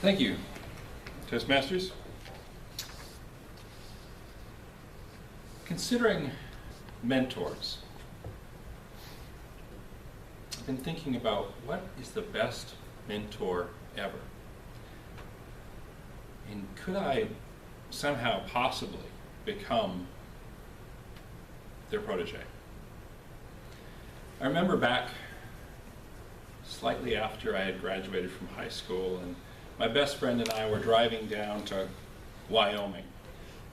Thank you, Toastmasters. Considering mentors, I've been thinking about what is the best mentor ever? And could I somehow possibly become their protege? I remember back slightly after I had graduated from high school, and my best friend and I were driving down to Wyoming.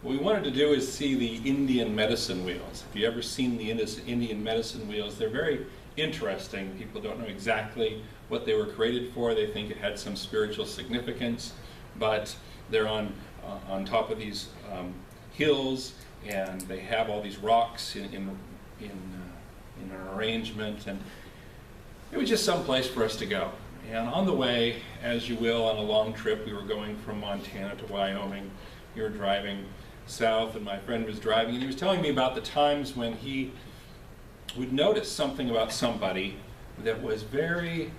What we wanted to do is see the Indian medicine wheels. If you've ever seen the Indian medicine wheels, they're very interesting. People don't know exactly what they were created for. They think it had some spiritual significance, but they're on top of these hills, and they have all these rocks in an arrangement, and it was just some place for us to go. And on the way, as you will on a long trip, we were going from Montana to Wyoming. We were driving south, and my friend was driving, and he was telling me about the times when he would notice something about somebody that was very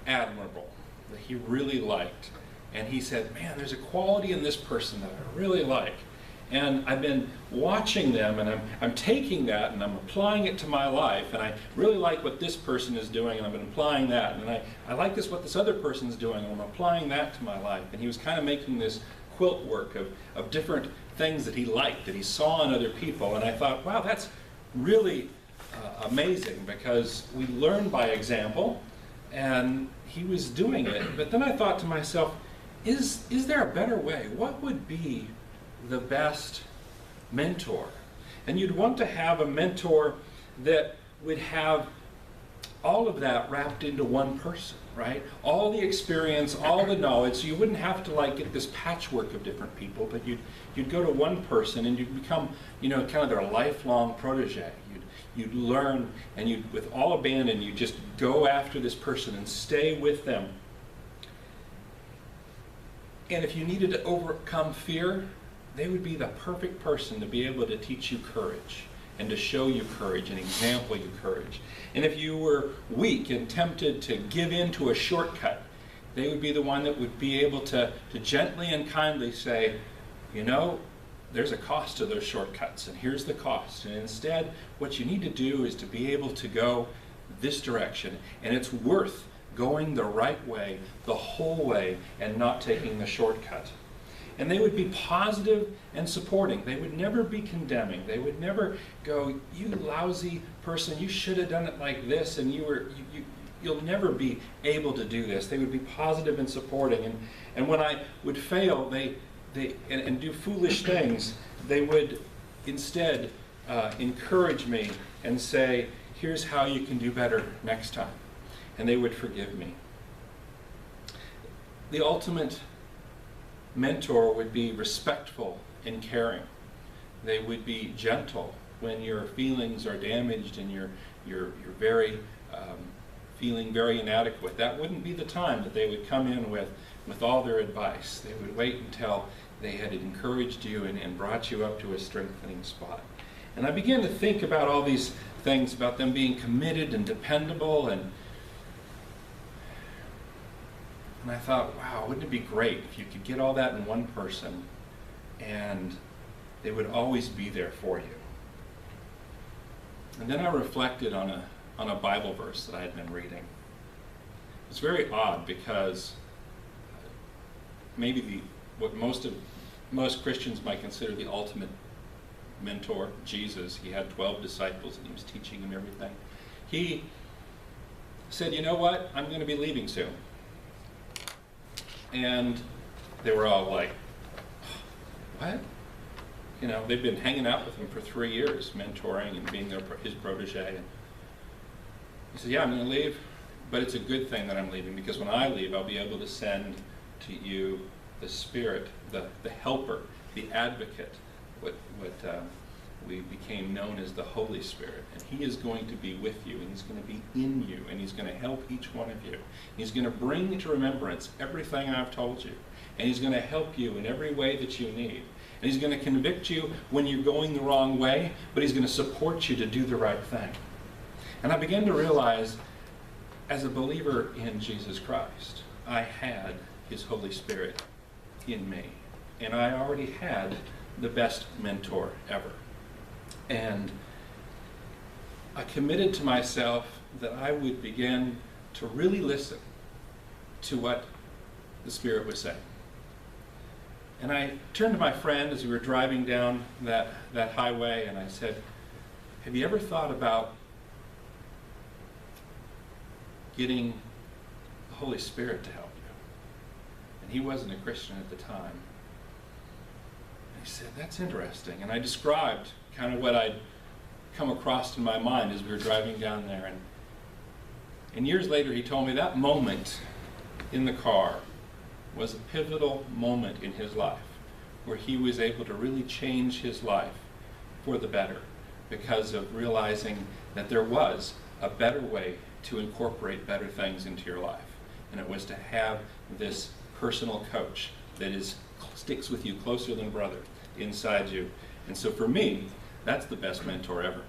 admirable, that he really liked. And he said, man, there's a quality in this person that I really like. And I've been watching them, and I'm taking that and I'm applying it to my life, and I really like what this person is doing, and I've been applying that, and I like what this other person's doing, and I'm applying that to my life. And he was kind of making this quilt work of different things that he liked, that he saw in other people. And I thought, wow, that's really amazing, because we learn by example, and he was doing it. But then I thought to myself, is there a better way? What would be the best mentor? And you'd want to have a mentor that would have all of that wrapped into one person, right? All the experience, all the knowledge, so you wouldn't have to like get this patchwork of different people, but you'd go to one person and you'd become, kind of their lifelong protege. You'd learn, and you'd, with all abandon, you just go after this person and stay with them. And if you needed to overcome fear, they would be the perfect person to be able to teach you courage and to show you courage and example you courage. And if you were weak and tempted to give in to a shortcut, they would be the one that would be able to gently and kindly say, there's a cost to those shortcuts, and here's the cost. And instead, what you need to do is to be able to go this direction, and it's worth going the right way, the whole way, and not taking the shortcut. And they would be positive and supporting. They would never be condemning. They would never go, you lousy person, you should have done it like this, and you'll never be able to do this. They would be positive and supporting. And when I would fail and do foolish things, they would instead encourage me and say, here's how you can do better next time. And they would forgive me. The ultimate mentor would be respectful and caring. They would be gentle when your feelings are damaged and you're very feeling very inadequate. That wouldn't be the time that they would come in with all their advice. They would wait until they had encouraged you and brought you up to a strengthening spot. And I began to think about all these things, about them being committed and dependable, and I thought, wow, wouldn't it be great if you could get all that in one person and they would always be there for you. And then I reflected on a Bible verse that I had been reading. It's very odd, because maybe what most Christians might consider the ultimate mentor, Jesus, he had 12 disciples and he was teaching them everything. He said, you know what, I'm going to be leaving soon. And they were all like, what? They'd been hanging out with him for 3 years, mentoring and being his protege. And he said, yeah, I'm going to leave, but it's a good thing that I'm leaving, because when I leave, I'll be able to send to you the Spirit, the helper, the advocate, what we became known as the Holy Spirit. And he is going to be with you, and he's going to be in you, and he's going to help each one of you. He's going to bring to remembrance everything I've told you, and he's going to help you in every way that you need. And he's going to convict you when you're going the wrong way, but he's going to support you to do the right thing. And I began to realize, as a believer in Jesus Christ, I had His Holy Spirit in me. And I already had the best mentor ever. And I committed to myself that I would begin to really listen to what the Spirit was saying. And I turned to my friend as we were driving down that highway, and I said, have you ever thought about getting the Holy Spirit to help you? And he wasn't a Christian at the time. And he said, that's interesting. And I described kind of what I'd come across in my mind as we were driving down there. And years later, he told me that moment in the car was a pivotal moment in his life where he was able to really change his life for the better because of realizing that there was a better way to incorporate better things into your life. And it was to have this personal coach that sticks with you closer than a brother inside you. And so for me, that's the best mentor ever.